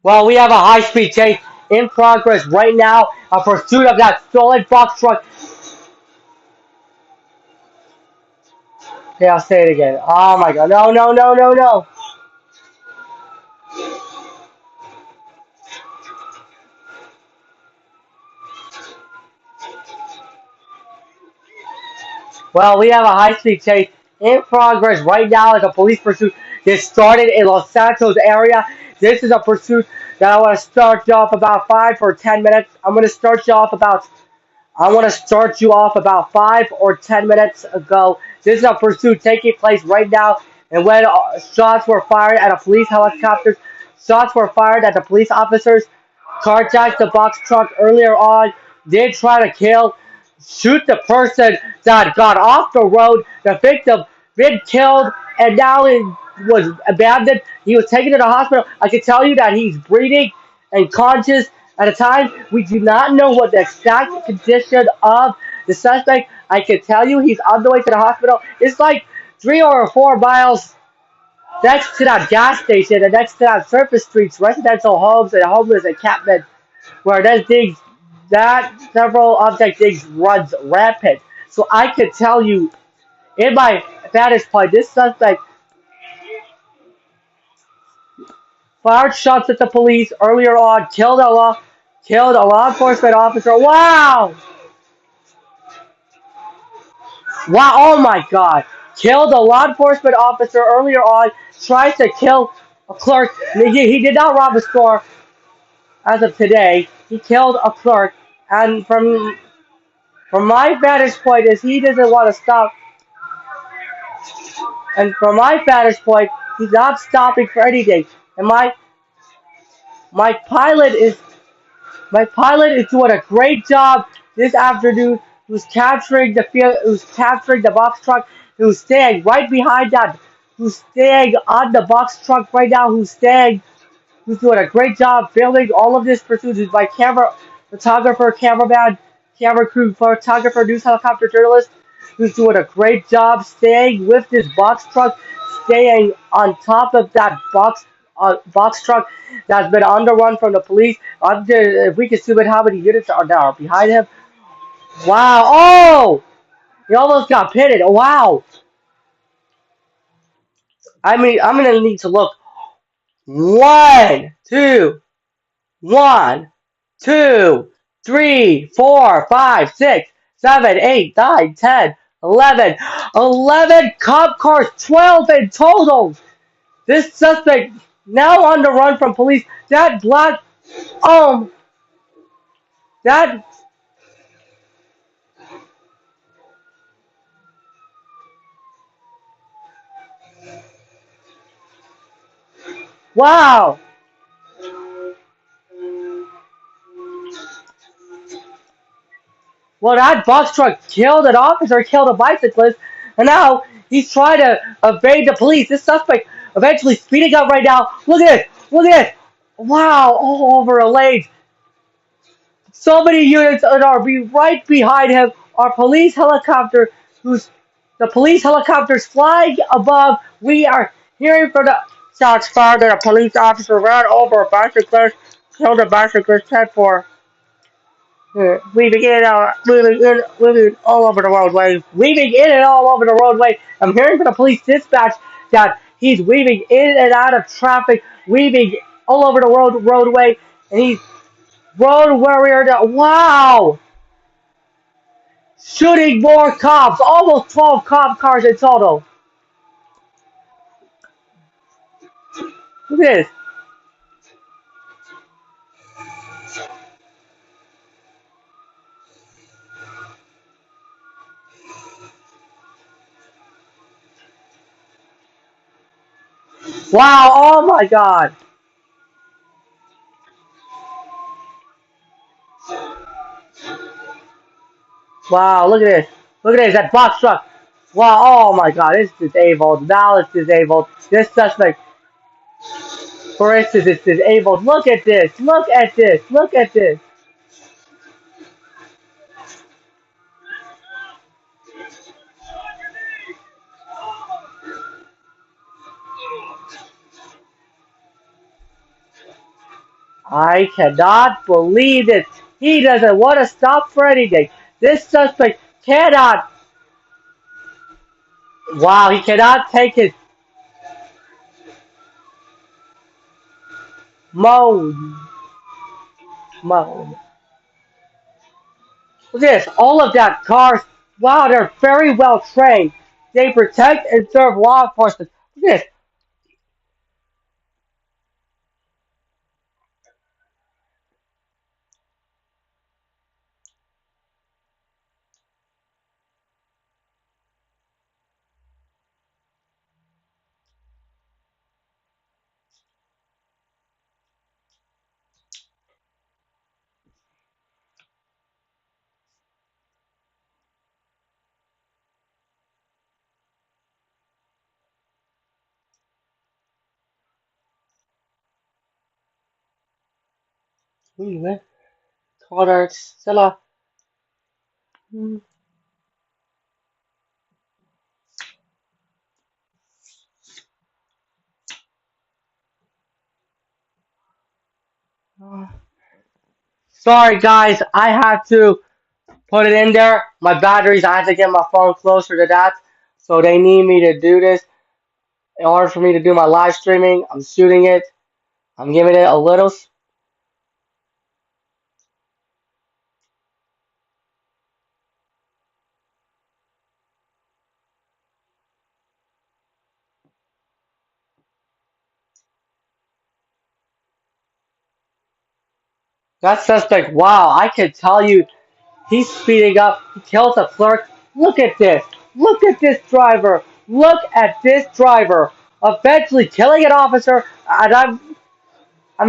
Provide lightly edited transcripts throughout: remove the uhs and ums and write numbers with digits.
Well, we have a high-speed chase in progress right now. A pursuit of that stolen box truck. Okay, I'll say it again. Oh my god. No, no, no, no, no. Well, we have a high-speed chase in progress right now as a police pursuit gets started in Los Santos area. This is a pursuit that I want to start you off about 5 or 10 minutes. I want to start you off about 5 or 10 minutes ago. This is a pursuit taking place right now, and when shots were fired at a police helicopter, shots were fired at the police officers. Carjacked the box truck earlier on. Did try to kill, shoot the person that got off the road. The victim been killed, and now he was abandoned. He was taken to the hospital. I can tell you that he's breathing and conscious at a time. We do not know what the exact condition of the suspect. I can tell you he's on the way to the hospital. It's like 3 or 4 miles next to that gas station and next to that surface streets, residential homes and homeless encampment where that several object things runs rampant. So I can tell you in my vantage point, this suspect fired shots at the police earlier on, killed a law enforcement officer. Wow! Wow, oh my god. Killed a law enforcement officer earlier on, tries to kill a clerk. He did not rob a store as of today. He killed a clerk, and from my vantage point is he doesn't want to stop. And from my vantage point, he's not stopping for anything. And my pilot is my pilot is doing a great job this afternoon. Who's capturing the box truck? Who's staying right behind that? Who's staying on the box truck right now? Who's doing a great job filming all of this pursuit? Who's my photographer, cameraman, camera crew, photographer, news helicopter journalist, who's doing a great job staying with this box truck, staying on top of that box truck that's been on the run from the police. If we can zoom in how many units are now behind him. Wow. Oh! He almost got pitted. Wow. I mean, I'm going to need to look. One, two, one, two, three, four, five, 6, 7, 8, 9, 10, 11. 11 cop cars, 12 in total. This suspect now on the run from police. That black, um, that, wow. Well, that box truck killed an officer, killed a bicyclist, and now he's trying to evade the police. This suspect eventually speeding up right now. Look at this. Look at this. Wow, all over a lane. So many units that are right behind him. Our police helicopter, who's the police helicopter's flying above. We are hearing from the shots fired that a police officer ran over a bicyclist, killed a bicyclist, 10-4. Weaving all over the roadway, weaving in and all over the roadway. I'm hearing from the police dispatch that he's weaving in and out of traffic, weaving all over the roadway, and he's road warrior. Wow, shooting more cops, almost 12 cop cars in total. Look at this. Wow, oh my God. Wow, look at this. Look at this, that box truck. Wow, oh my God, it's disabled. Now it's disabled. This suspect, for instance, is disabled. Look at this. Look at this. Look at this. I cannot believe it. He doesn't want to stop for anything. This suspect cannot. Wow, he cannot take his mode. Mode. Look at this. All of that cars. Wow, they're very well trained. They protect and serve law enforcement. Look at this. Connor, Silla. Sorry, guys. I had to put it in there. My batteries. I had to get my phone closer to that. So they need me to do this in order for me to do my live streaming. I'm shooting it. I'm giving it a little. That suspect. Wow, I can tell you, he's speeding up. He kills a clerk. Look at this. Look at this driver. Look at this driver. Eventually killing an officer. And I'm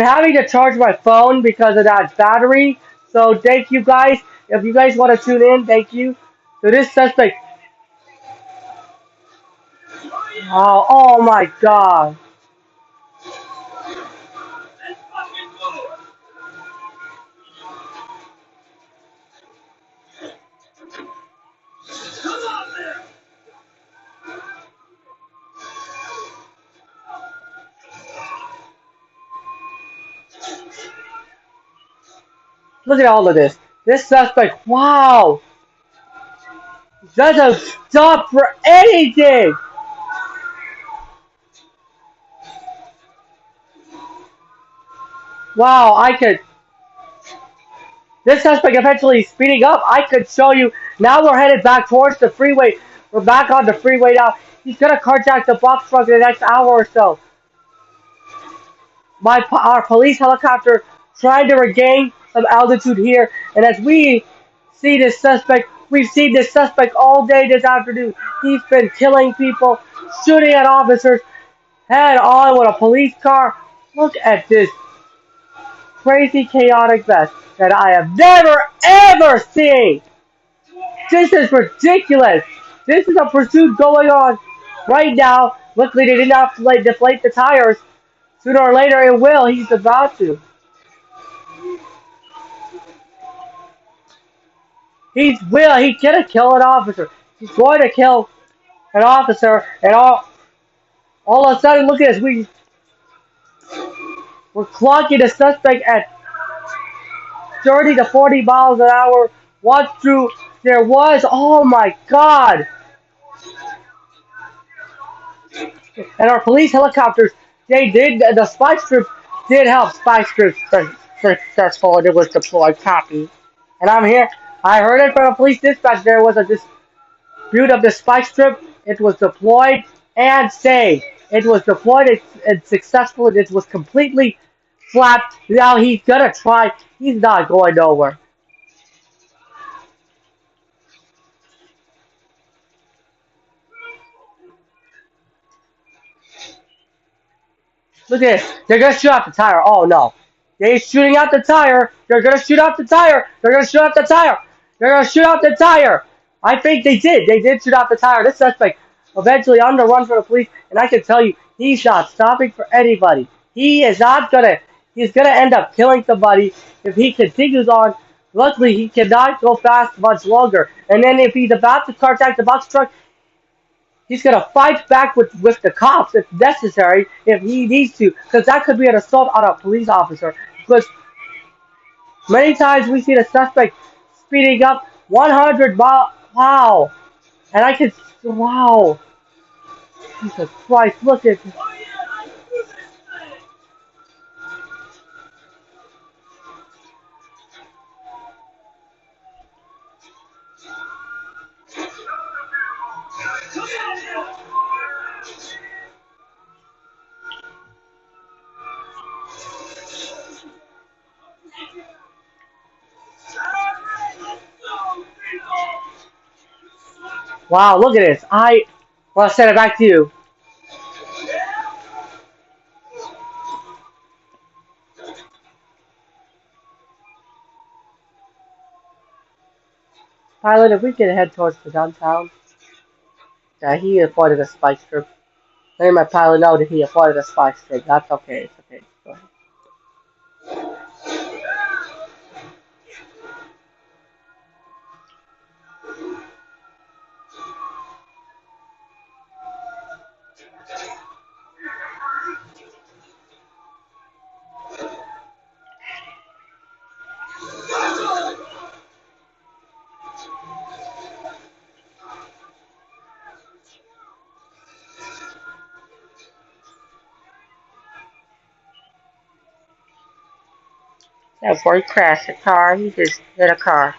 having to charge my phone because of that battery. So thank you guys. If you guys want to tune in, thank you. So this suspect. Oh my God. Look at all of this. This suspect. Wow. Doesn't stop for anything. Wow. I could. This suspect eventually speeding up. I could show you. Now we're headed back towards the freeway. We're back on the freeway now. He's gonna carjack the box truck in the next hour or so. Our police helicopter trying to regain some altitude here, and as we see this suspect, we've seen this suspect all day this afternoon. He's been killing people, shooting at officers, head on with a police car. Look at this crazy, chaotic mess that I have never ever seen. This is ridiculous. This is a pursuit going on right now. Luckily, they did not deflate the tires. Sooner or later, it will. He's about to. He's gonna kill an officer. He's going to kill an officer, and all of a sudden, look at this. We're clocking a suspect at 30 to 40 miles an hour. What through there was? Oh my God! And our police helicopters, they did the spike strips did help. Spike strips successful, and it was deployed. Copy. And I'm here. I heard it from a police dispatch. There was a dispute of the spike strip. It was deployed and saved. It was deployed and successful, and it was completely flapped. Now he's gonna try. He's not going nowhere. Look at this. They're gonna shoot out the tire. Oh no. They're shooting out the tire. They're gonna shoot out the tire. They're gonna shoot out the tire. They're gonna shoot out the tire. I think they did. They did shoot out the tire. This suspect eventually on the run for the police, and I can tell you, he's not stopping for anybody. He is not gonna. He's gonna end up killing somebody if he continues on. Luckily, he cannot go fast much longer. And then if he's about to carjack the box truck, he's gonna fight back with the cops if necessary, if he needs to, because that could be an assault on a police officer. Because many times we see the suspect speeding up 100 miles. Wow. And I can, wow. Jesus Christ, look at, wow, look at this. Well, I'll send it back to you. Pilot, if we can head towards the downtown. Yeah, he avoided a spike strip. Let my pilot know that he avoided a spike strip. That's okay. It's okay. Go ahead. That boy crashed a car. He just hit a car.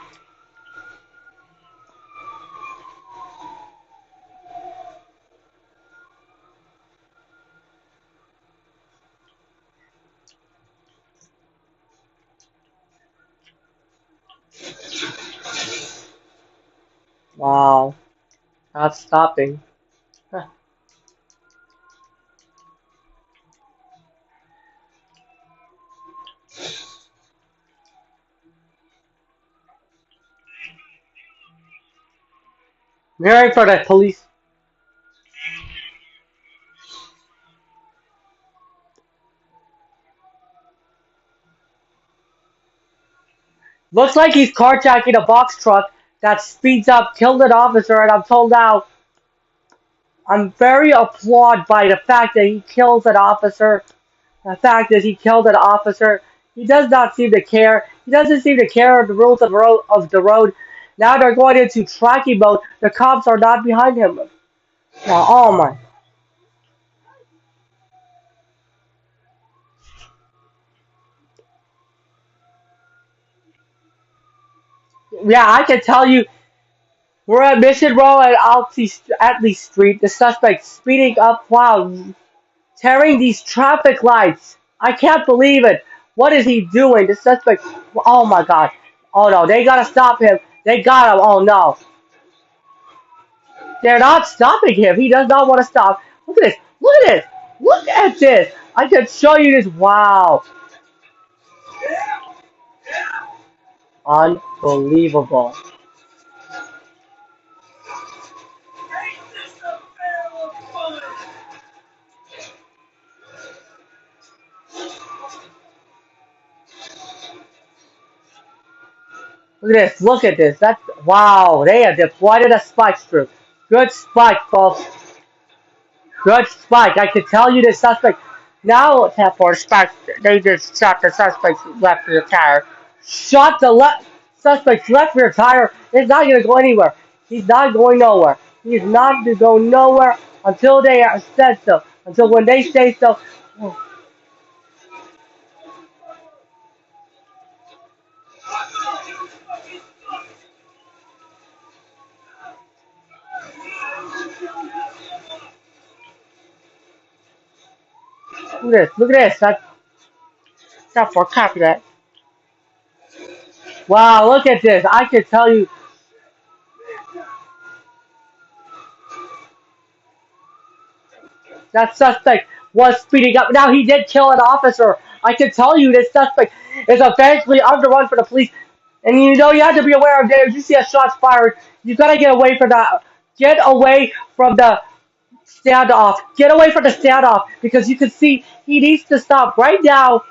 Wow. Not stopping. Huh. Mirroring for the police. Looks like he's carjacking a box truck that speeds up, killed an officer, and I'm told now I'm very applauded by the fact that he kills an officer. The fact that he killed an officer. He does not seem to care. He doesn't seem to care of the rules of the road. Now they're going into tracking mode. The cops are not behind him. Now, oh my. Yeah, I can tell you, we're at Mission Row at Atley Street. The suspect speeding up. Wow, tearing these traffic lights. I can't believe it. What is he doing? The suspect. Oh my God. Oh no, they gotta stop him. They got him. Oh no. They're not stopping him. He does not want to stop. Look at this. Look at this. Look at this. I can show you this. Wow. Unbelievable. Look at this. Look at this. That's wow. They have deployed a spike strip. Good spike, folks. Good spike. I can tell you the suspect. Now tap for spike. They just shot the suspect's left rear tire. Shot the left suspect's left rear tire. It's not going to go anywhere. He's not going nowhere. He's not going to go nowhere until they are said so. Until when they say so. Look at this. Look at this. That's for copy that. Wow, look at this. I can tell you that suspect was speeding up. Now, he did kill an officer. I can tell you this suspect is eventually on the run for the police. And you know you have to be aware of that. If you see a shots fired, you gotta get away from that. Get away from the standoff. Get away from the standoff because you can see he needs to stop right now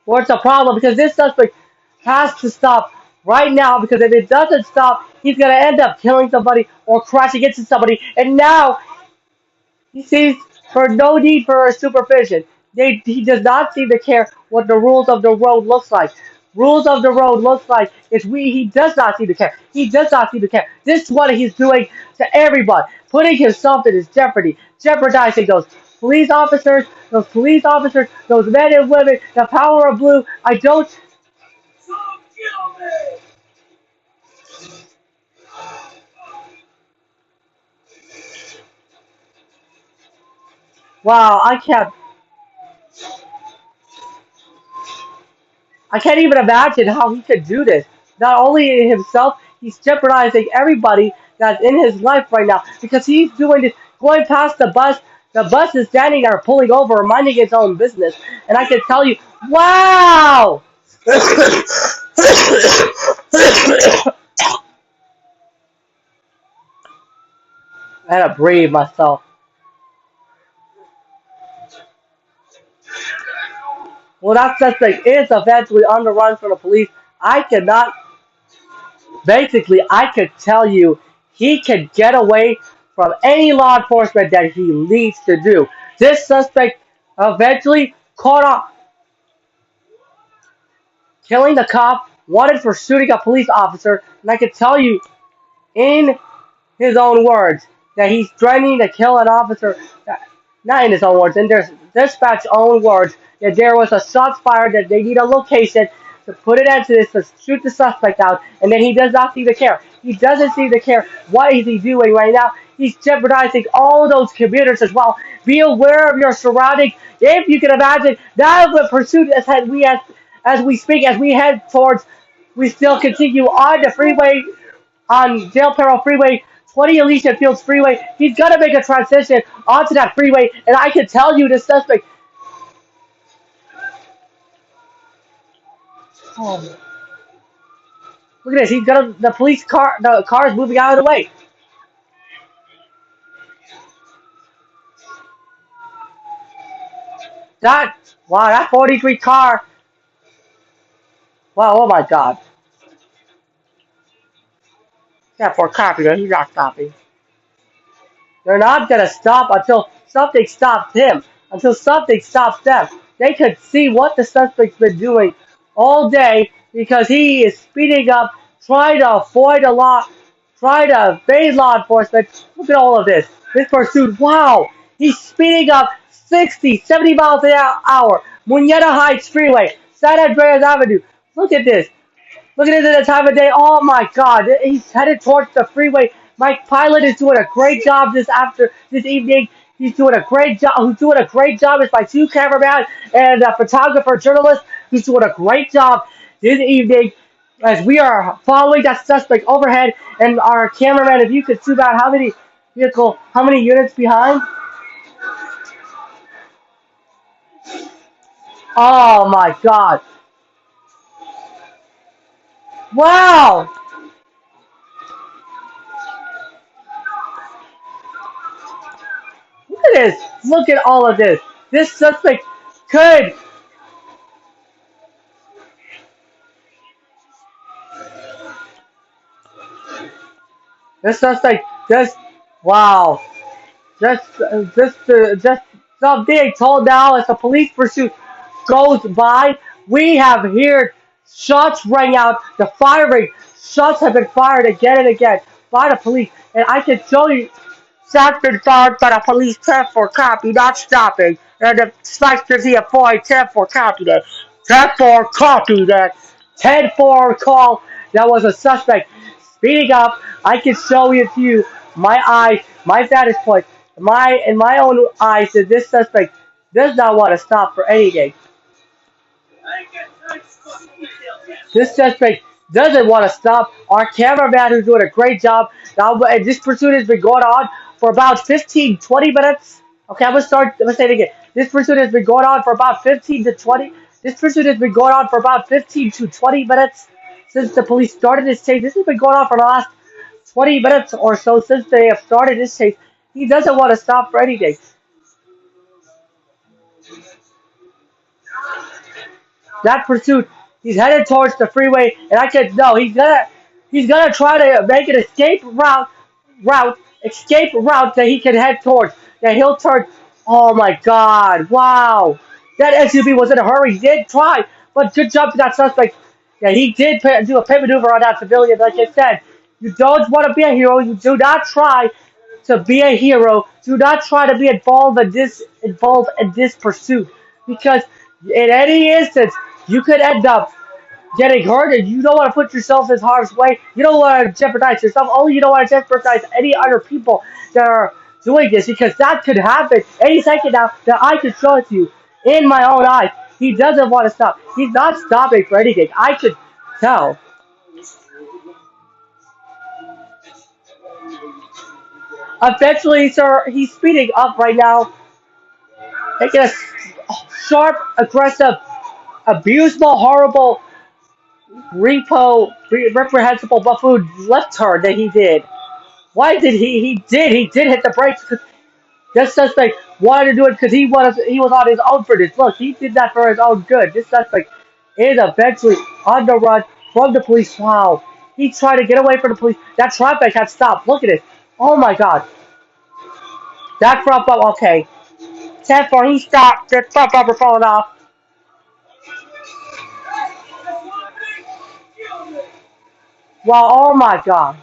or it's a problem because this suspect has to stop right now because if it doesn't stop, he's gonna end up killing somebody or crashing into somebody. And now he sees for no need for supervision. He does not seem to care what the rules of the road looks like. Rules of the road looks like is we. He does not seem to care. He does not seem to care. This is what he's doing to everyone, putting himself in his jeopardy, jeopardizing those police officers, those men and women, the power of blue. I don't. Wow, I can't even imagine how he could do this. Not only himself, he's jeopardizing everybody that's in his life right now because he's doing this, going past the bus. The bus is standing there, pulling over, minding his own business. And I can tell you, wow! I had to breathe myself. Well, that suspect is eventually on the run from the police. I cannot Basically, I could tell you he can get away from any law enforcement that he needs to do. This suspect eventually caught up killing the cop, wanted for shooting a police officer, and I can tell you in his own words that he's threatening to kill an officer. Not in his own words, in their dispatch own words, that there was a shots fired, that they need a location to put it into this to shoot the suspect out, and then he does not seem to care. He doesn't seem to care. What is he doing right now? He's jeopardizing all those commuters as well. Be aware of your surroundings. If you can imagine, that is what pursuit as we speak, as we head towards, we still continue on the freeway on Dale Perro Freeway, 20 Alicia Fields Freeway. He's gonna make a transition onto that freeway, and I can tell you the suspect. Oh, look at this. He's gonna the police car. The car is moving out of the way. That wow, that 43 car. Wow, oh my God. Yeah, for copy, he's not stopping. They're not gonna stop until something stops him, until something stops them. They could see what the suspect's been doing all day because he is speeding up, trying to avoid a law, trying to evade law enforcement. Look at all of this. This pursuit, wow! He's speeding up 60, 70 miles an hour. Muneta Heights Freeway, San Andreas Avenue. Look at this. Look at it at the time of day. Oh my God, he's headed towards the freeway. Mike Pilot is doing a great job this evening. He's doing a great job. Who's doing a great job is my two cameraman and a photographer journalist who's doing a great job this evening as we are following that suspect overhead. And our cameraman, if you could zoom out how many units behind? Oh my God! Wow! Look at this. Look at all of this. This suspect could. This suspect just. Wow. Just stop being told now as the police pursuit goes by. We have heard shots rang out. The firing shots have been fired again and again by the police, and I can show you shots been fired by the police. 10 for copy, not stopping, and the suspect here point 10 for copy that. 10 for copy that. 10 for call. That was a suspect speeding up. I can show it to you. My eyes, my vantage point, in my own eyes, that this suspect does not want to stop for anything. This suspect doesn't want to stop. Our cameraman who's doing a great job. Now, and this pursuit has been going on for about 15, 20 minutes. Okay, I'm gonna say it again. This pursuit has been going on for about 15 to 20. This pursuit has been going on for about 15 to 20 minutes since the police started this chase. This has been going on for the last 20 minutes or so since they have started this chase. He doesn't want to stop for anything. That pursuit, he's headed towards the freeway, and I can no, he's gonna try to make an escape route that he can head towards. That he'll turn. Oh my God! Wow! That SUV was in a hurry. He did try, but good job to that suspect. Yeah, he did do a pit maneuver on that civilian. Like I said, you don't want to be a hero. You do not try to be a hero. Do not try to be involved in this pursuit, because in any instance you could end up getting hurt, and you don't want to put yourself in harm's way. You don't want to jeopardize yourself. Only you don't want to jeopardize any other people that are doing this, because that could happen any second now. That I could show it to you in my own eyes. He doesn't want to stop. He's not stopping for anything. I could tell. Eventually, sir, he's speeding up right now, making a sharp, aggressive, abusable, horrible, reprehensible buffoon left turn that he did. Why did he did hit the brakes? Because this suspect wanted to do it because he was on his own for this. Look, he did that for his own good. This suspect is eventually on the run from the police. Wow, he tried to get away from the police. That traffic had stopped. Look at it. Oh my God, that front bumper. Okay, 10-4. He stopped. That front bumper falling off. Wow. Oh my God.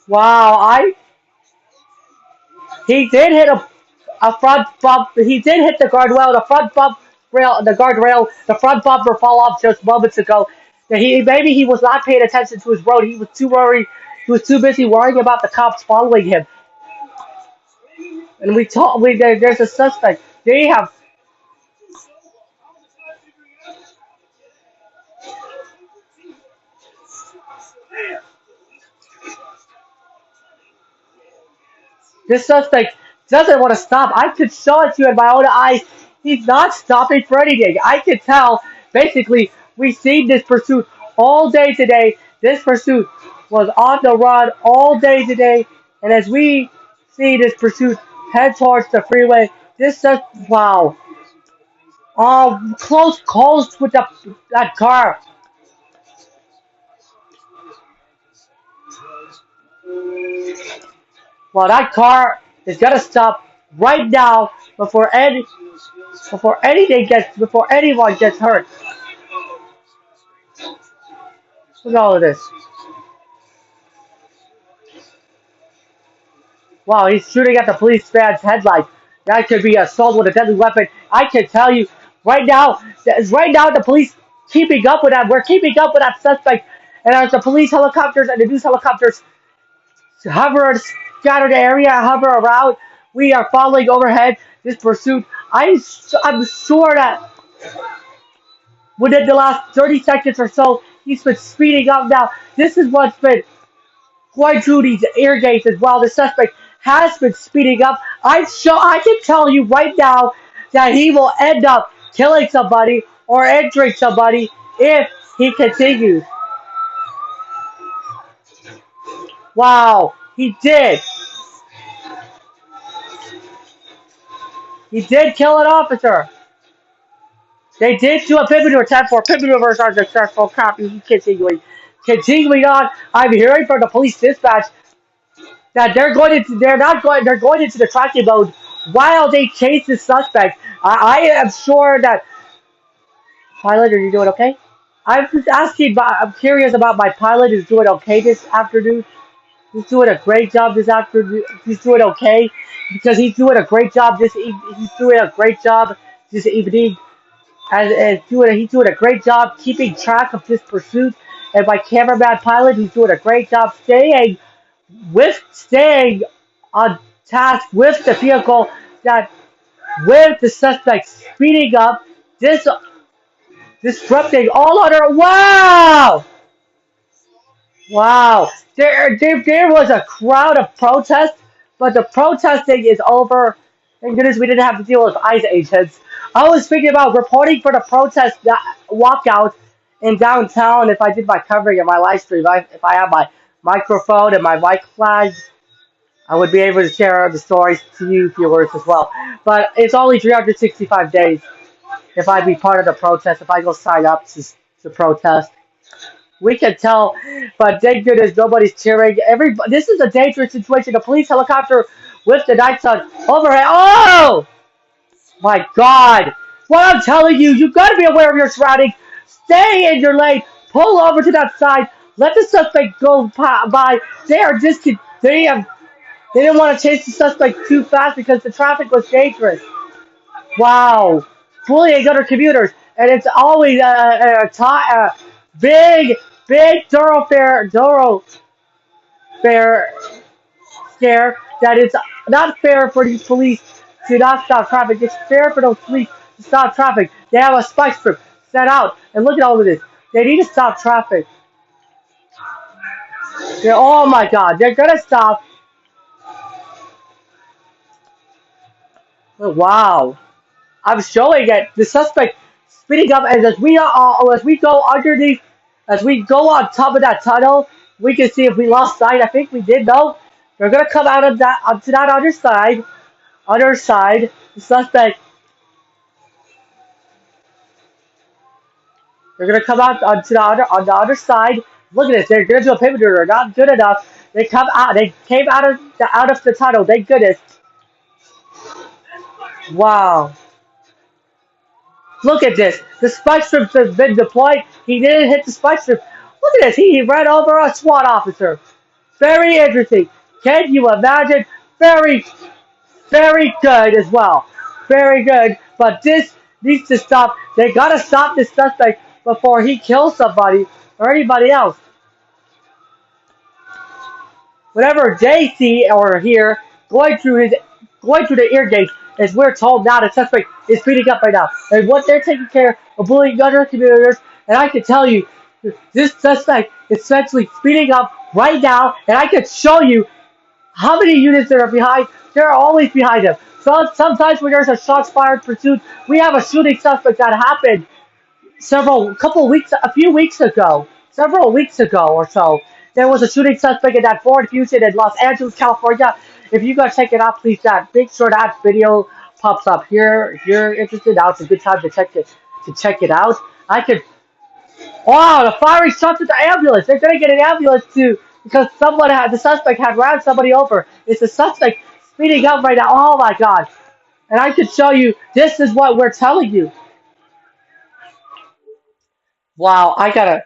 Wow. He did hit a front bump. He did hit the guardrail. The front bumper fell off just moments ago. That maybe he was not paying attention to his road. He was too worried. He was too busy worrying about the cops following him. And there's a suspect. They have This suspect doesn't want to stop. I could show it to you in my own eyes. He's not stopping for anything. I could tell. Basically, we've seen this pursuit all day today. This pursuit was on the run all day today. And as we see this pursuit head towards the freeway, this sus wow. Close calls with that car. Well, that car is gonna stop right now before anyone gets hurt. Look at all of this. Wow, he's shooting at the police man's headlight. That could be assault with a deadly weapon. I can tell you right now the police keeping up with that. We're keeping up with that suspect, and as the police helicopters and the news helicopters hover, scatter the area, hover around, we are following overhead this pursuit. I'm sure that within the last 30 seconds or so, he's been speeding up now. This is what's been going through these ear gates as well. The suspect has been speeding up. I can tell you right now that he will end up killing somebody or injuring somebody if he continues. Wow, he did. He did kill an officer. They did do a pit maneuver. 10-4. Pit maneuvers are successful. Copy. Continuing on. I'm hearing from the police dispatch that they're going into the tracking mode while they chase the suspect. I am sure that pilot, are you doing okay? I'm just asking. I'm curious about my pilot. Is doing okay this afternoon. He's doing a great job this afternoon. He's doing okay because he's doing a great job this evening. He's doing a great job keeping track of this pursuit. And my cameraman pilot, he's doing a great job staying on task with the vehicle that with the suspect speeding up, dis- disrupting all other. Wow! Wow. There was a crowd of protest, but the protesting is over. Thank goodness we didn't have to deal with ICE agents. I was thinking about reporting for the protest walkout in downtown if I did my covering of my live stream. If I have my microphone and my mic flags. I would be able to share the stories to you viewers as well. But it's only 365 days if I be part of the protest, if I go sign up to protest. We can tell, but thank goodness nobody's cheering. This is a dangerous situation. A police helicopter with the night sun overhead. Oh my God! What I'm telling you, you got to be aware of your surroundings. Stay in your lane. Pull over to that side. Let the suspect go by. They are just they didn't want to chase the suspect too fast because the traffic was dangerous. Wow. Bullying other commuters. And it's always big, big thoroughfare scare that it's not fair for these police to not stop traffic. It's fair for those police to stop traffic. They have a spike strip set out. And look at all of this. They need to stop traffic. Oh my God. They're going to stop. Wow. I'm showing it. The suspect speeding up, and as we go underneath, as we go on top of that tunnel, we can see if we lost sight. I think we did. No, they're gonna come out of that onto that other side. Other side, the suspect. They're gonna come out onto the other on the other side. Look at this. They're gonna do a pivot maneuver. Not good enough. They come out. They came out of the tunnel. Thank goodness. Wow. Look at this. The spike strip has been deployed. He didn't hit the spike strip. Look at this. He ran over a SWAT officer. Very interesting. Can you imagine? Very, very good as well. Very good. But this needs to stop. They gotta stop this suspect before he kills somebody or anybody else. Whatever they see or hear going through the ear gate, as we're told now the suspect is speeding up right now. And what they're taking care of bullying other commuters, and I can tell you this suspect is essentially speeding up right now, and I can show you how many units there are behind. They're always behind him. So sometimes when there's a shots fired pursuit, we have a shooting suspect that happened a few weeks ago, several weeks ago or so. There was a shooting suspect in that Ford Fusion in Los Angeles, California. If you guys check it out, please make sure that video pops up here. If you're interested, now it's a good time to check it out. I could Wow, the firing shots at the ambulance. They're gonna get an ambulance too because the suspect had ran somebody over. It's the suspect speeding up right now. Oh my God! And I could show you. This is what we're telling you. Wow, I gotta.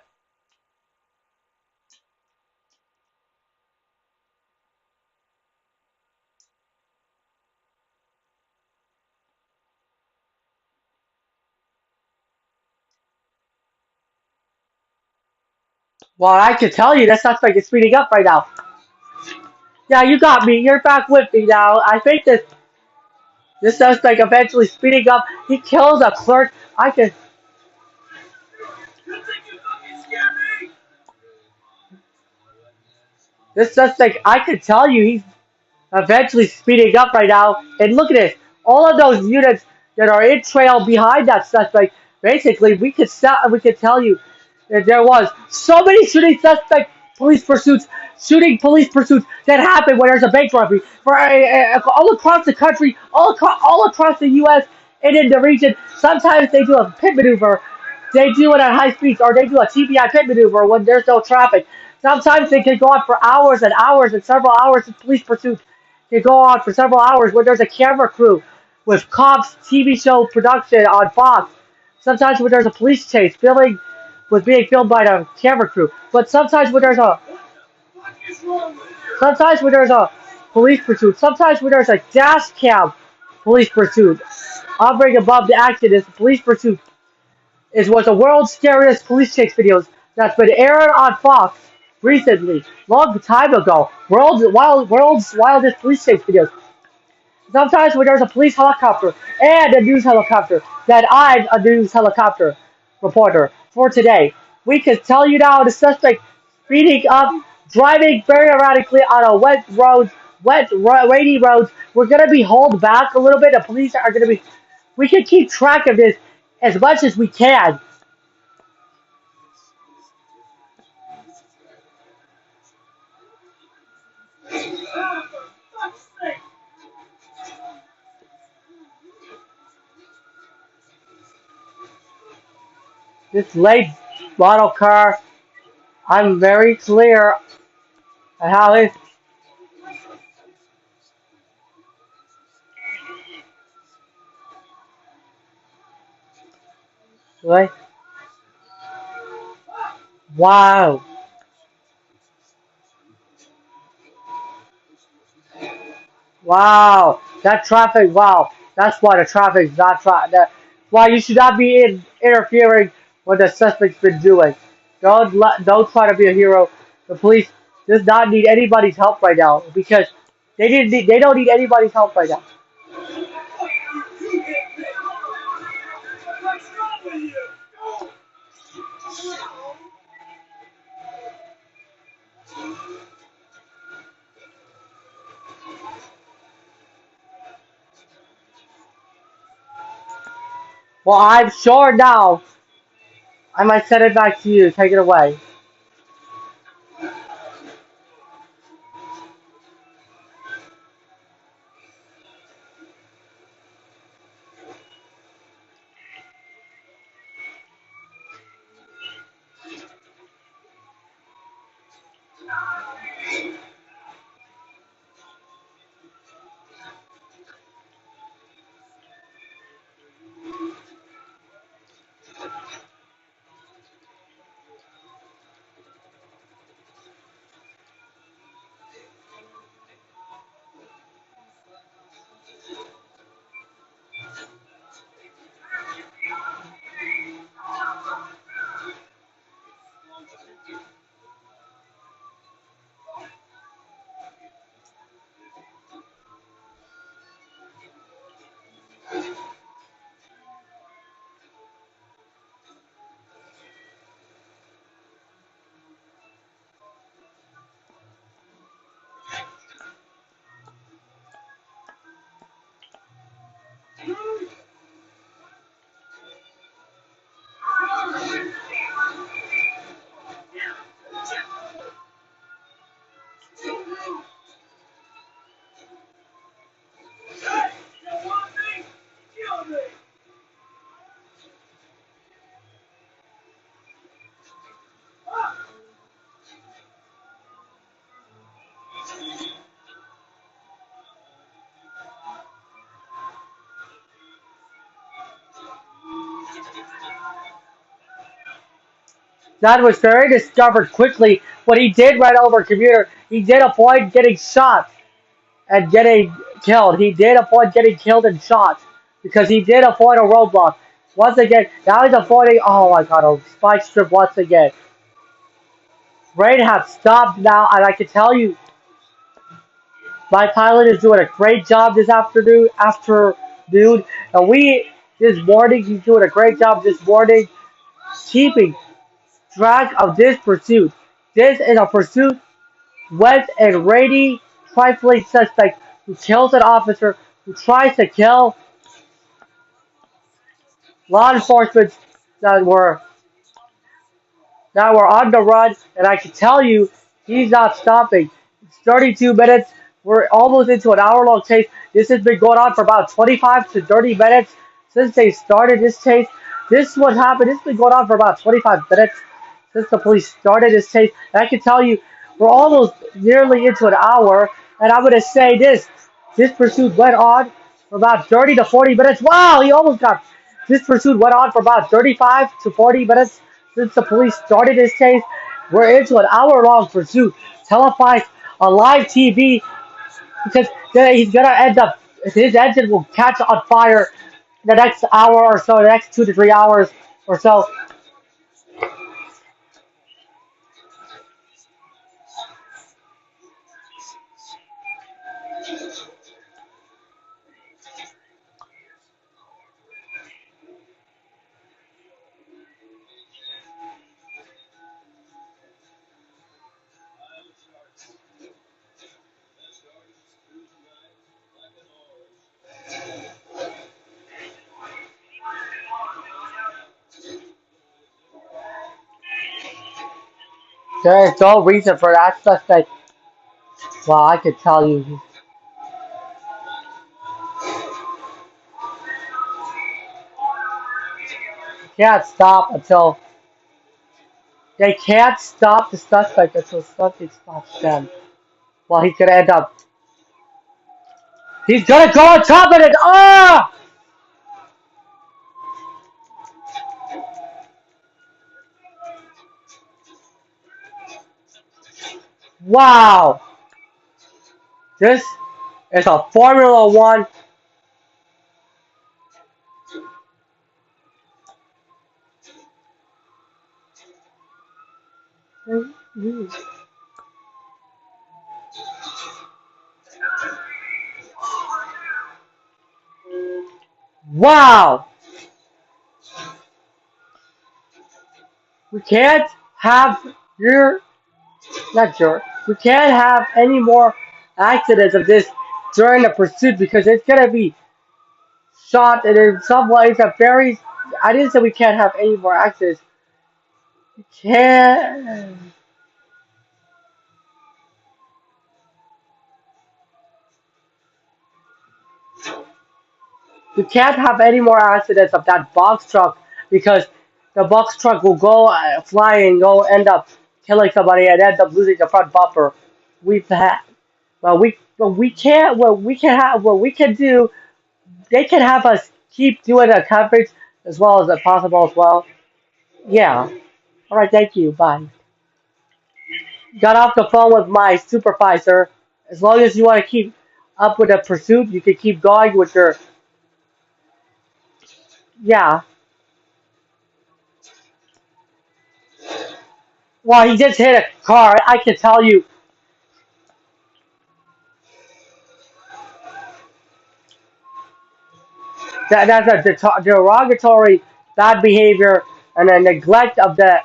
Well, I could tell you that suspect is speeding up right now. Yeah, you got me. You're back with me now. I think this suspect eventually speeding up. He kills a clerk. I could. This suspect, I could tell you, he's eventually speeding up right now. And look at this. All of those units that are in trail behind that suspect, basically, we could tell you that there was so many shooting police pursuits that happen when there's a bank robbery all across the country, all across the U.S. and in the region. Sometimes they do a pit maneuver. They do it at high speeds, or they do a TBI pit maneuver when there's no traffic. Sometimes they can go on for hours and hours and several hours of police pursuit can go on for several hours when there's a camera crew with cops TV show production on Fox. Sometimes when there's a police chase, filming was being filmed by the camera crew. But sometimes when there's a police pursuit, sometimes when there's a dash cam police pursuit, hovering above the action is the police pursuit is one of the world's scariest police chase videos that's been aired on Fox recently, long time ago. World's wildest police chase videos. Sometimes when there's a police helicopter and a news helicopter, that I'm a news helicopter reporter for today. We can tell you now the suspect speeding up, driving very erratically on a rainy roads. We're going to be hauled back a little bit. The police are going to be, we can keep track of this as much as we can. This late model car, I'm very clear on how it. Like, wow, wow, that traffic. Wow, that's why the traffic is not that. Why you should not be interfering what the suspect's been doing. Don't try to be a hero. The police does not need anybody's help right now because they don't need anybody's help right now. Well, I'm sure now. I might send it back to you. Take it away. That was very discovered quickly. What he did right over a computer, he did avoid getting shot and getting killed. He did avoid getting killed and shot because he did avoid a roadblock. Once again, now he's avoiding. Oh my god, a spike strip once again. Rain has stopped now, and I can tell you, my pilot is doing a great job this afternoon, and we this morning he's doing a great job this morning keeping track of this pursuit. This is a pursuit with a rainy, trifling suspect who kills an officer who tries to kill law enforcement that were on the run, and I can tell you, he's not stopping. It's 32 minutes. We're almost into an hour-long chase. This has been going on for about 25 to 30 minutes since they started this chase. This is what happened. This has been going on for about 25 minutes since the police started this chase. And I can tell you, we're almost nearly into an hour, and I'm going to say this. This pursuit went on for about 30 to 40 minutes. Wow, he almost got. This pursuit went on for about 35 to 40 minutes since the police started this chase. We're into an hour-long pursuit, televised on live TV, because then he's gonna end up. His engine will catch on fire in the next hour or so, the next 2 to 3 hours or so. There is no reason for that suspect. Well, I could tell you, he can't stop until they can't stop the suspect until something stops them. Well, he's gonna end up. He's gonna go on top of it. Ah! Wow! This is a Formula One. Wow! We can't have your not sure. We can't have any more accidents of this during the pursuit because it's gonna be shot and in some ways a very I didn't say we can't have any more accidents. We can't we can't have any more accidents of that box truck because the box truck will go flying, go end up killing somebody and end up losing the front bumper. We've had well we can't what we can have what we can do they can have us keep doing the coverage as well as possible as well. Yeah. All right. Thank you. Bye. Got off the phone with my supervisor. As long as you want to keep up with the pursuit, you can keep going with your. Yeah. Well, he just hit a car. I can tell you that's a derogatory bad behavior and a neglect of the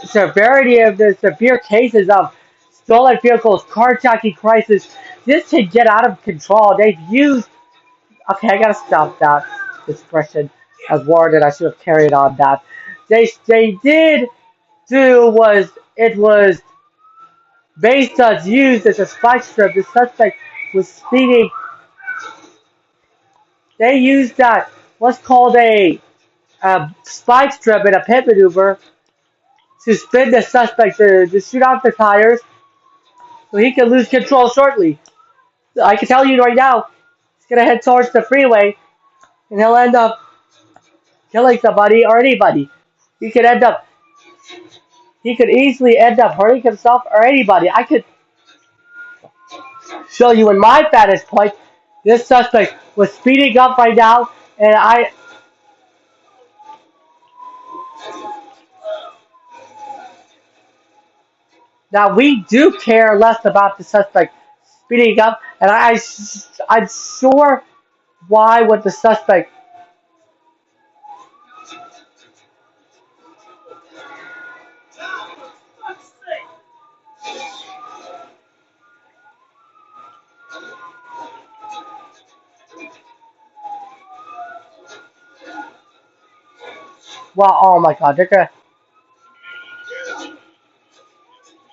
severity of the severe cases of stolen vehicles, carjacking crisis. This can get out of control. They've used. Okay, I gotta stop that expression as worded. I should have carried on that. They did do was it was based on used as a spike strip. The suspect was speeding. They used that what's called a spike strip in a pit maneuver to spin the suspect to shoot off the tires so he can lose control shortly. I can tell you right now, he's gonna head towards the freeway and he'll end up killing somebody or anybody. He could end up he could easily end up hurting himself or anybody. I could show you in my vantage point. This suspect was speeding up right now, and I now we do care less about the suspect speeding up, and I'm sure why would the suspect. Well, oh my God, they're gonna.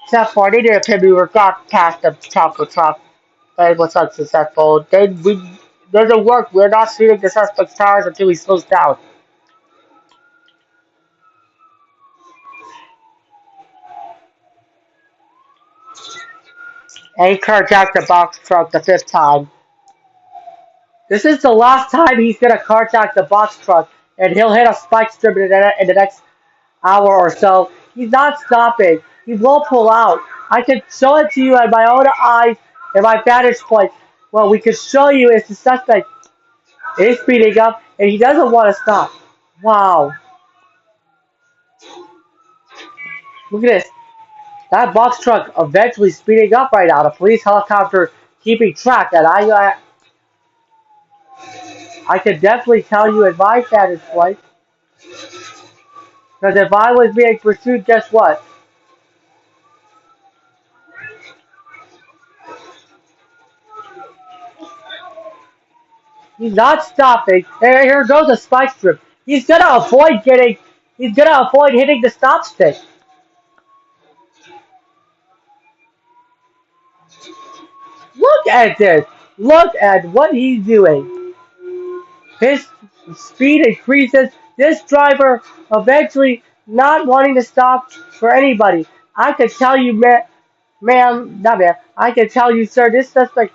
Except for they did a pit we were got past the chocolate truck, but it was unsuccessful. We doesn't work. We're not shooting the suspect's tires until he slows down. And he carjacked the box truck the fifth time. This is the last time he's gonna carjack the box truck, and he'll hit a spike strip in the next hour or so. He's not stopping. He will pull out. I can show it to you at my own eyes and my vantage point. What we can show you is the suspect is speeding up, and he doesn't want to stop. Wow, look at this. That box truck eventually speeding up right now. The police helicopter keeping track, and I could definitely tell you in my vantage point. Because if I was being pursued, guess what? He's not stopping. Here goes a spike strip. He's gonna avoid hitting the stop stick. Look at this. Look at what he's doing. His speed increases. this driver eventually not wanting to stop for anybody. I could tell you, ma'am, not ma'am, I can tell you, sir, this suspect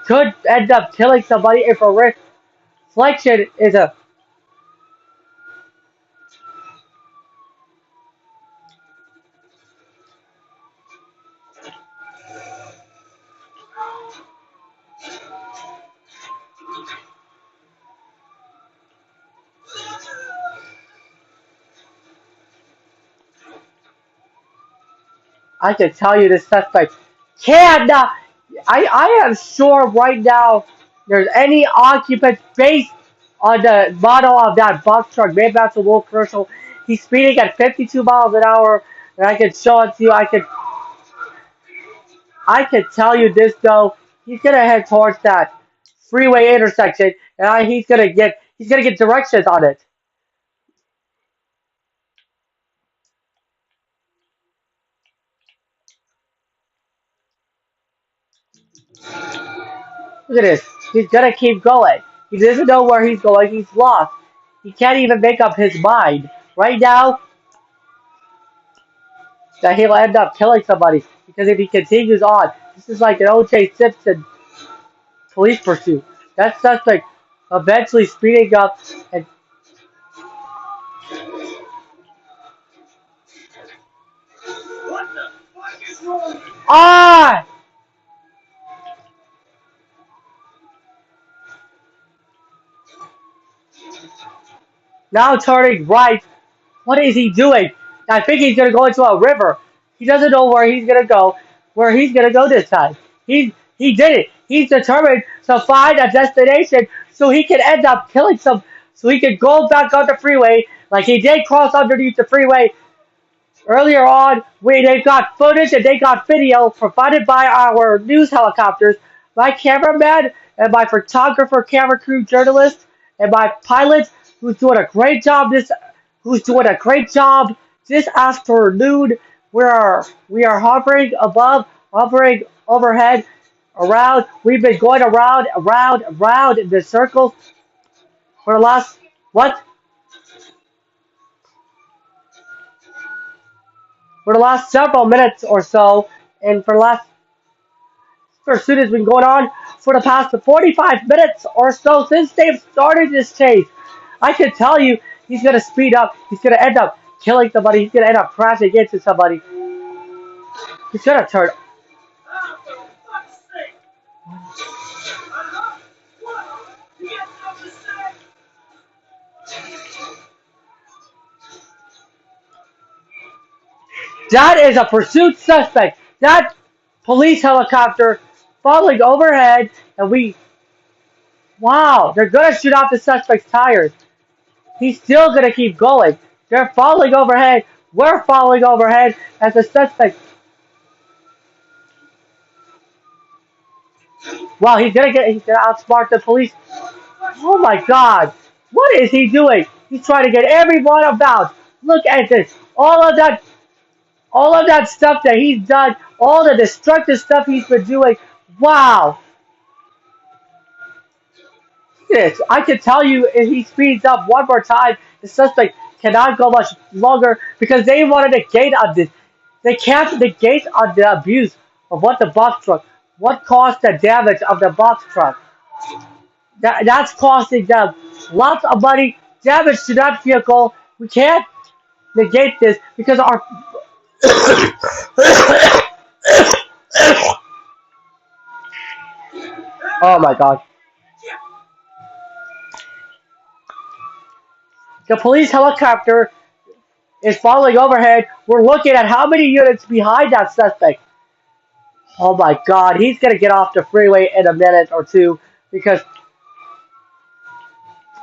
could end up killing somebody if a reflection is a. I can tell you this suspect cannot. I am sure right now there's any occupant based on the model of that box truck. Maybe that's a little commercial. He's speeding at 52 miles an hour, and I can show it to you. I can tell you this though. He's gonna head towards that freeway intersection, and he's gonna get directions on it. Look at this. He's gonna keep going. He doesn't know where he's going. He's lost. He can't even make up his mind. Right now, that he'll end up killing somebody. Because if he continues on, this is like an O.J. Simpson police pursuit. That suspect eventually speeding up and ah now turning right. What is he doing? I think he's gonna go into a river. He doesn't know where he's gonna go. Where he's gonna go this time. He did it. He's determined to find a destination so he can end up killing some. So he can go back on the freeway like he did cross underneath the freeway earlier on. They've got footage and they got video provided by our news helicopters, my cameraman and my photographer, camera crew, journalist, and my pilot who's doing a great job this afternoon. We are hovering above, hovering overhead, around. We've been going around in the circles for the last what? For the last several minutes or so, and for the last pursuit has been going on for the past 45 minutes or so since they've started this chase. I can tell you, he's gonna speed up. He's gonna end up killing somebody. He's gonna end up crashing into somebody. He's gonna turn. That is a pursuit suspect. That police helicopter falling overhead, and wow, they're gonna shoot off the suspect's tires. He's still gonna keep going. They're falling overhead. We're falling overhead as the suspect. Wow, he's gonna outsmart the police. Oh my God, what is he doing? He's trying to get everyone about. Look at this. All of that stuff that he's done, all the destructive stuff he's been doing. Wow. This. I can tell you if he speeds up one more time, the suspect cannot go much longer because they wanted to gate on this. They capped the gate on the abuse of what the box truck, what caused the damage of the box truck. That's costing them lots of money, damage to that vehicle. We can't negate this because our oh my God. The police helicopter is falling overhead. We're looking at how many units behind that suspect. Oh my God, he's gonna get off the freeway in a minute or two because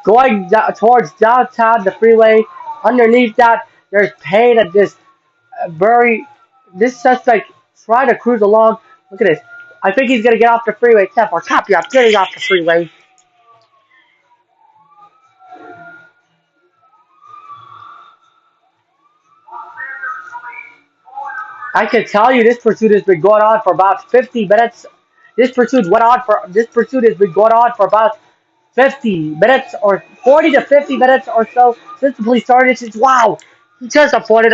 going towards downtown, the freeway, underneath that, there's pain and this very this suspect trying to cruise along. Look at this. I think he's gonna get off the freeway. Except for copy, I'm getting off the freeway. I can tell you this pursuit has been going on for about 50 minutes. This pursuit has been going on for about 50 minutes or 40 to 50 minutes or so since the police started. Since wow, he just avoided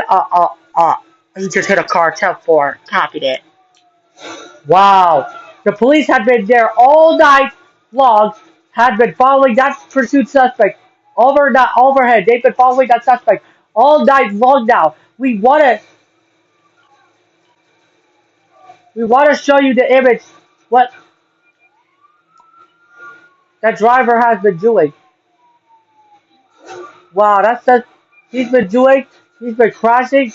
he just hit a car 10-4. Copied it. Wow, the police had been there all night long, had been following that pursuit suspect overhead. They've been following that suspect all night long now. We want to show you the image what that driver has been doing. Wow, he's been doing. He's been crashing.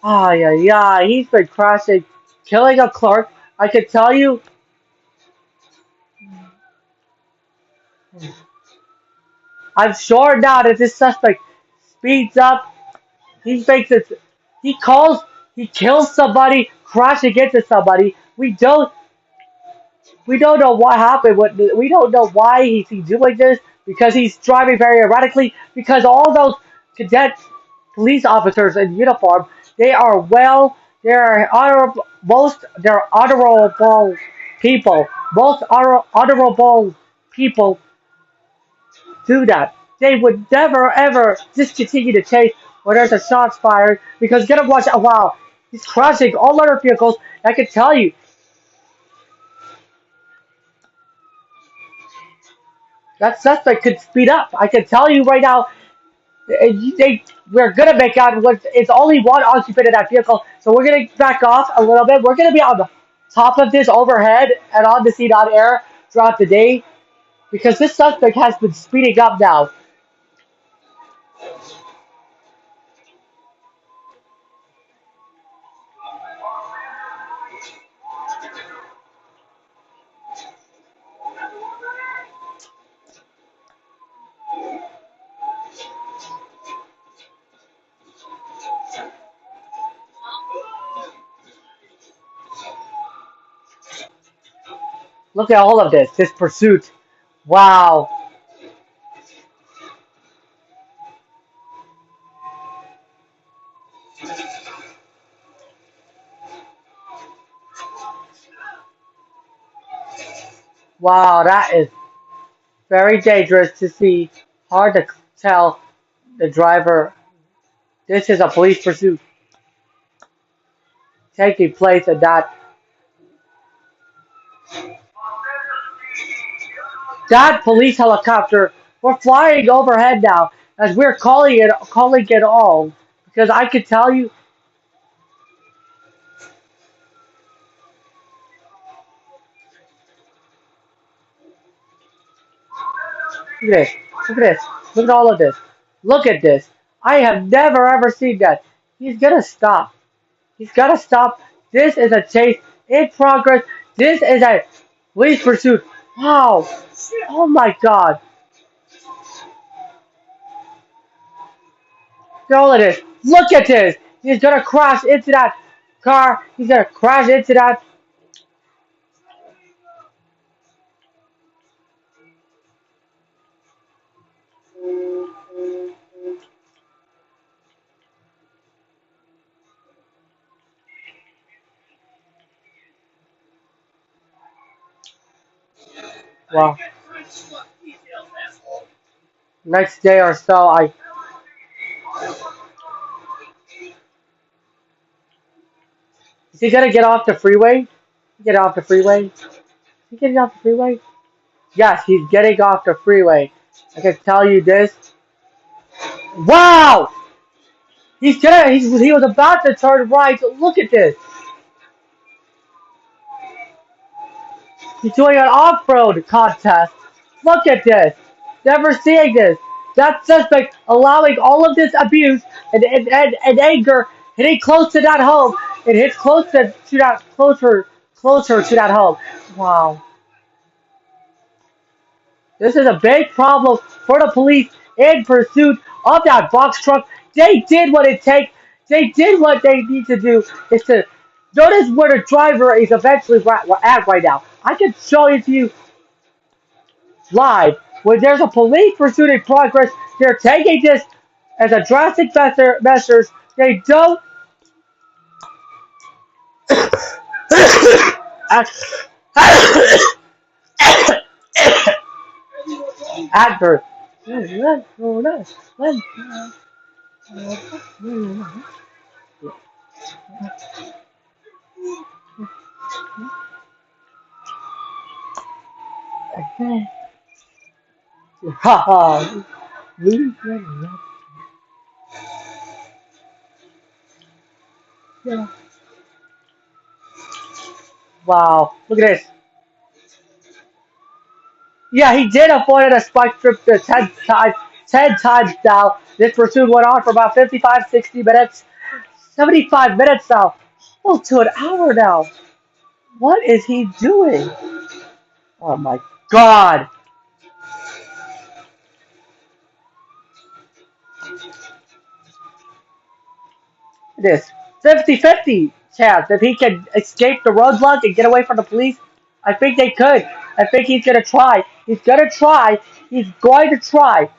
Ah, yeah, yeah. He's been crashing, killing a clerk. I can tell you. I'm sure now that this suspect speeds up. He makes it. He calls. He kills somebody, crashing into somebody. We don't know what happened. We don't know why he's doing this because he's driving very erratically. Because all those cadet police officers in uniform, they are well. They are honorable. They're honorable people. Most honorable people do that. They would never ever discontinue the chase when there's a shots fired because get to watch. Oh, wow, he's crashing all other vehicles. I can tell you that suspect could speed up. I can tell you right now. We're gonna make out it's only one occupant in that vehicle, so we're gonna back off a little bit. We're gonna be on the top of this overhead and on the scene on air throughout the day because this suspect has been speeding up now. Look at all of this pursuit. Wow, wow, that is very dangerous to see. Hard to tell the driver. This is a police pursuit taking place at that police helicopter. We're flying overhead now as we're calling it all because I can tell you. Look at this. Look at this. Look at all of this. Look at this. I have never ever seen that. He's gonna stop. He's gotta stop. This is a chase in progress. This is a police pursuit. Wow. Oh my god. Look at all of this. Look at this. He's gonna crash into that car. He's gonna crash into that. Well, next day or so, is he gonna get off the freeway? Get off the freeway? Is he getting off the freeway? Yes, he's getting off the freeway. I can tell you this. Wow! He was about to turn right. Look at this. He's doing an off-road contest. Look at this. Never seeing this. That suspect allowing all of this abuse and anger hitting close to that home. It hits closer to that home. Wow. This is a big problem for the police in pursuit of that box truck. They did what it takes. They did what they need to do. Is to notice where the driver is eventually at right now. I can show it to you live. When there's a police pursuit in progress, they're taking this as a drastic measures. They don't act, actor. Ha ha. Wow, look at this. Yeah, he did avoid a spike trip to 10 times now. This pursuit went on for about 55, 60 minutes. 75 minutes now. Oh, to an hour now. What is he doing? Oh my god. This 50-50 chance. If he can escape the roadblock and get away from the police, I think they could. I think he's going to try. He's going to try. He's going to try.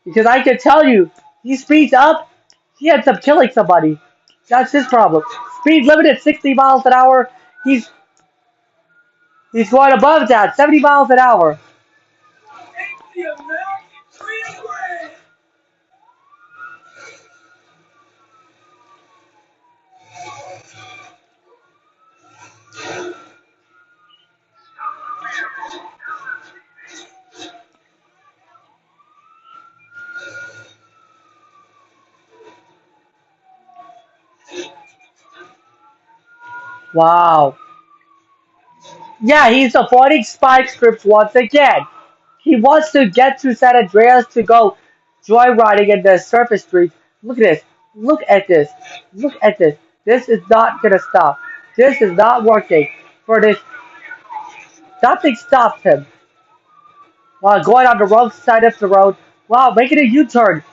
Because I can tell you, he speeds up, he ends up killing somebody. That's his problem. Speed limit at 60 miles an hour. He's he's going above that, 70 miles an hour. Wow. Yeah, he's avoiding spike strips once again. He wants to get to San Andreas to go joyriding in the surface streets. Look at this. Look at this. Look at this. This is not gonna stop. This is not working. For this, nothing stops him. While going on the wrong side of the road. Wow, making a U-turn.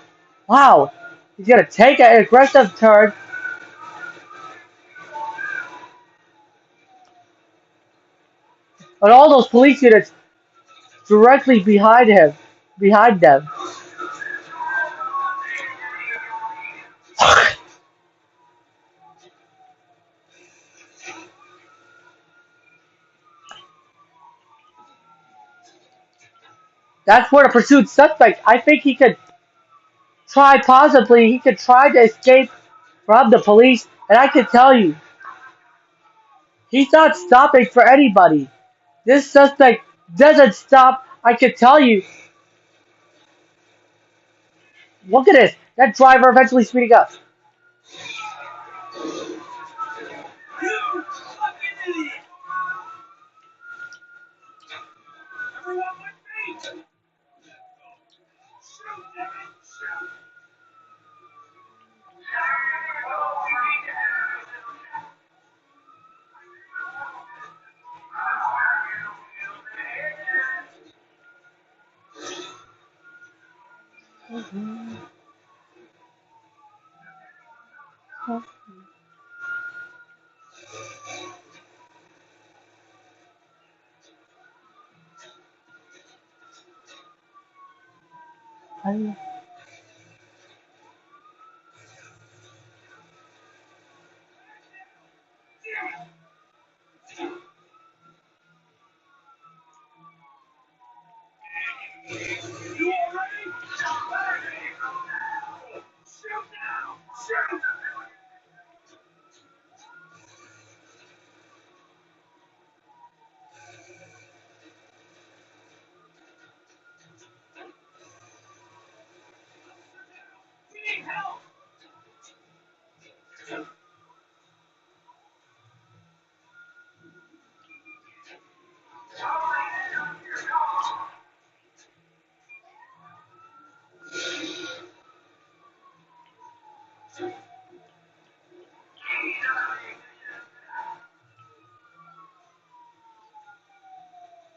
Wow. He's gonna take an aggressive turn. And all those police units directly behind him. Behind them. That's where the pursued suspect. I think he could try, possibly, he could try to escape from the police. And I can tell you, he's not stopping for anybody. This suspect doesn't stop. I can tell you. Look at this. That driver eventually speeding up.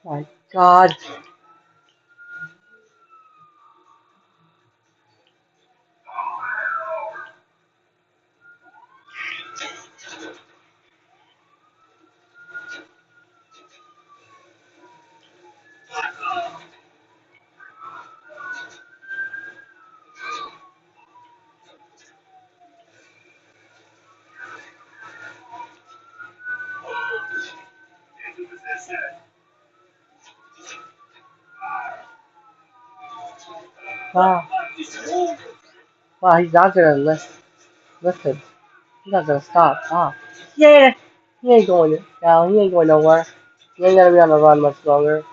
My God. Wow. Wow, he's not gonna listen. He's not gonna stop. Ah. Yeah. He ain't going down. He ain't going nowhere. He ain't gonna be on the run much longer.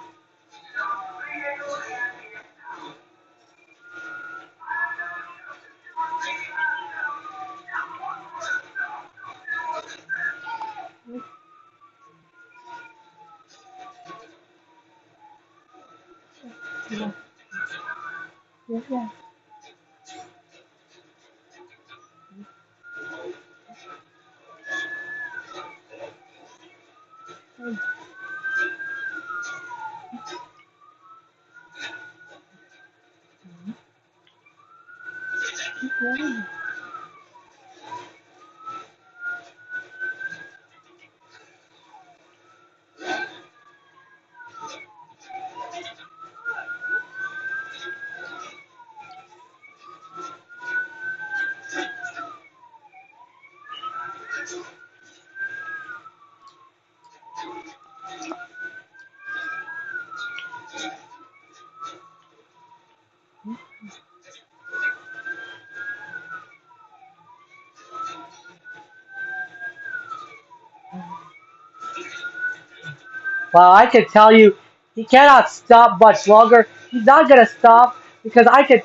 Well, I can tell you, he cannot stop much longer. He's not gonna stop because I can.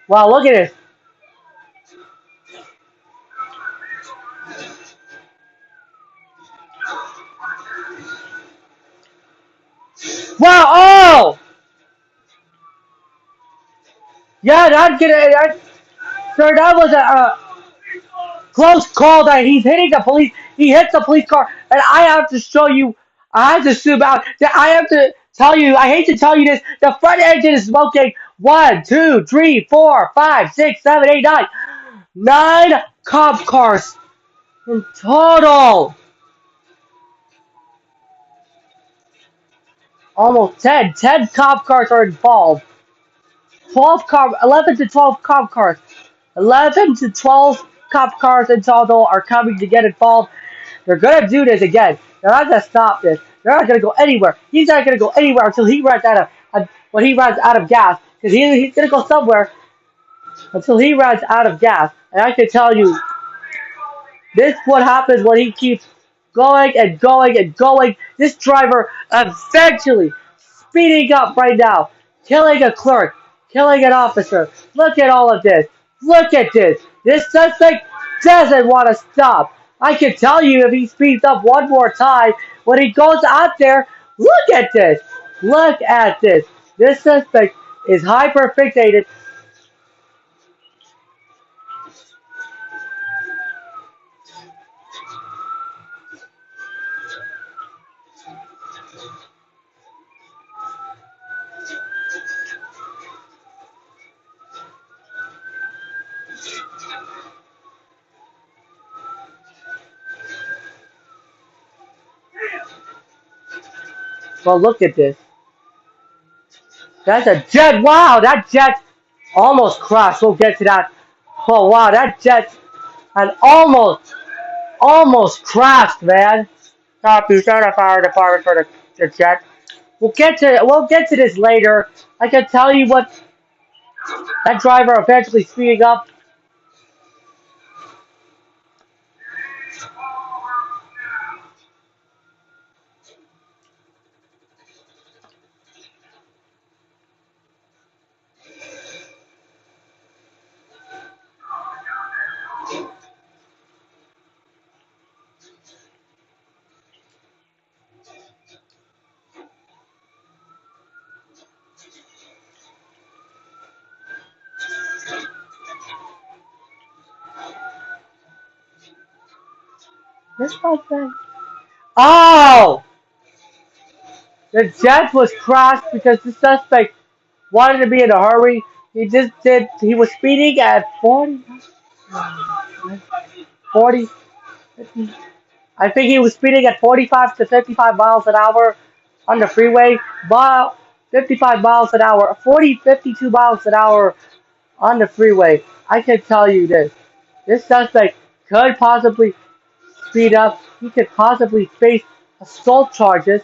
Wow, look at this. Wow! Oh, yeah, that's gonna. Sir, that was a close call. That he's hitting the police. He hits the police car, and I have to show you. I have to zoom out. I have to tell you. I hate to tell you this. The front engine is smoking. 1, 2, 3, 4, 5, 6, 7, 8, 9. 9 cop cars in total. Almost 10. 10 cop cars are involved. 11 to 12 cop cars. 11 to 12 cop cars in total are coming to get involved. They're gonna do this again. They're not gonna stop this. They're not gonna go anywhere. He's not gonna go anywhere until he runs out of when he runs out of gas. Because he's gonna go somewhere until he runs out of gas. And I can tell you, this is what happens when he keeps going and going and going. This driver eventually speeding up right now, killing a clerk, killing an officer. Look at all of this. Look at this. This suspect doesn't want to stop. I can tell you if he speeds up one more time, when he goes out there, look at this. Look at this. This suspect is hyper fixated. Well, look at this. That's a jet. Wow, that jet almost crashed. We'll get to that. Oh wow, that jet and almost crashed, man. Copy, start a fire department for the jet. We'll get to this later. I can tell you what that driver eventually speeding up. This not bad. Oh, the jet was crashed because the suspect wanted to be in a hurry. He just did. He was speeding at 40. I think he was speeding at 45 to 55 miles an hour on the freeway. But 55 miles an hour, 40, 52 miles an hour on the freeway. I can tell you this. This suspect could possibly speed up. He could possibly face assault charges,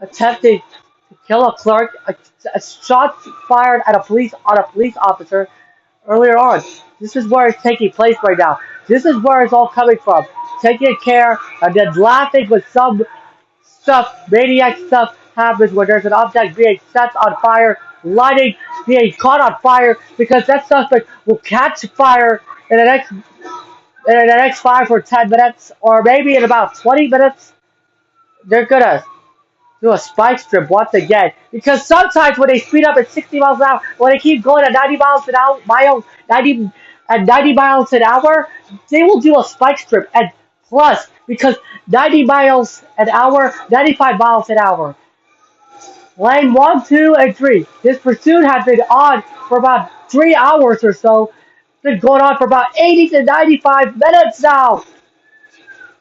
attempting to kill a clerk, a shot fired at a police officer earlier on. This is where it's taking place right now. This is where it's all coming from. Taking care and then laughing when some maniac stuff happens when there's an object being set on fire, lighting, being caught on fire because that suspect will catch fire in the next 5 or 10 minutes, or maybe in about 20 minutes. They're gonna do a spike strip once again. Because sometimes when they speed up at 60 miles an hour, when they keep going at 90 miles an hour, 90 miles an hour, they will do a spike strip. And plus, because 90 miles an hour, 95 miles an hour, lane 1, 2, and 3. This pursuit has been on for about 3 hours or so. It's been going on for about 80 to 95 minutes now.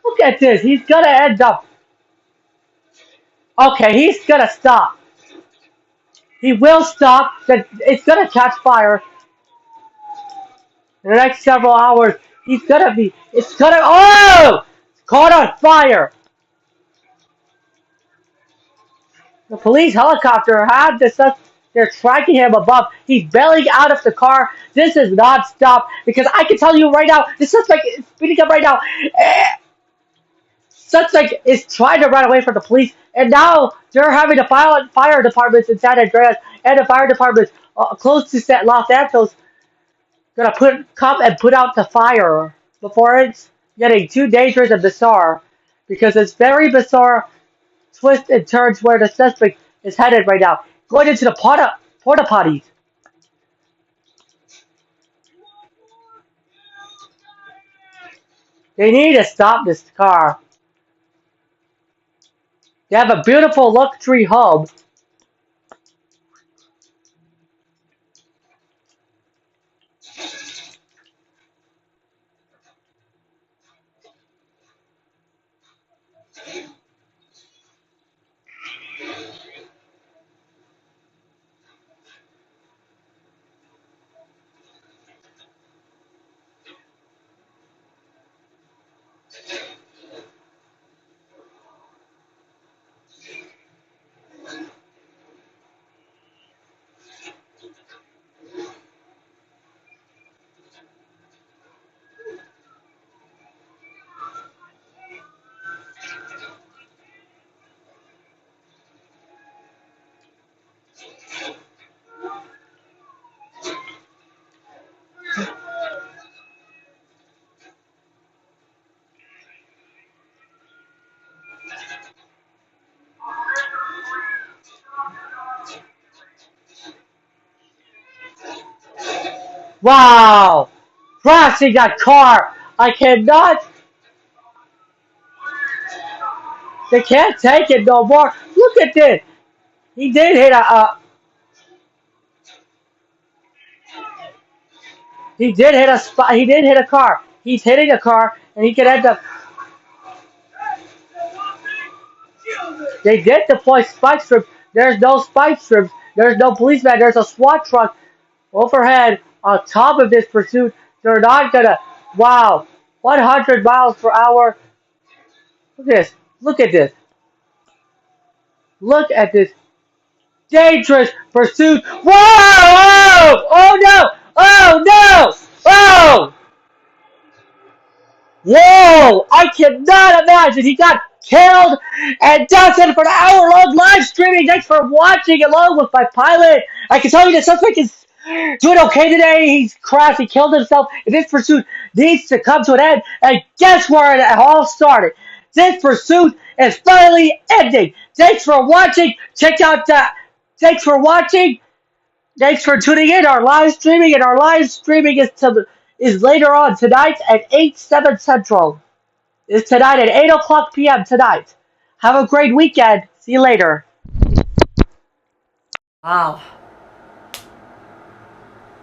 Look at this. He's gonna end up. Okay, he's gonna stop. He will stop. It's gonna catch fire in the next several hours. He's gonna be. It's gonna. Oh! It's caught on fire. The police helicopter had this. They're tracking him above. He's bailing out of the car. This is not stop because I can tell you right now. This suspect is speeding up right now. Suspect is trying to run away from the police, and now they're having the fire departments in San Andreas and the fire departments close to Los Santos gonna come and put out the fire before it's getting too dangerous and bizarre, because it's very bizarre twists and turns where the suspect is headed right now, going into the porta potties. They need to stop this car. They have a beautiful luxury home. Wow! Crashing that car! I cannot. They can't take it no more. Look at this. He did hit he did hit a spot. He did hit a car. He's hitting a car, and he could end up. They did deploy spike strips. There's no spike strips. There's no policeman. There's a SWAT truck overhead on top of this pursuit. They're not gonna. Wow, 100 miles per hour. Look at this. Look at this. Look at this dangerous pursuit. Whoa! Oh, oh no! Oh no! Oh! Whoa! I cannot imagine he got killed, and that's it for an hour-long live streaming. Thanks for watching along with my pilot. I can tell you the suspect is doing okay today. He's crashed. He killed himself. And this pursuit needs to come to an end. And guess where it all started? This pursuit is finally ending. Thanks for watching. Check out. Thanks for watching. Thanks for tuning in our live streaming, and our live streaming is later on tonight at 8/7 Central. It's tonight at 8 o'clock p.m. tonight. Have a great weekend. See you later. Wow.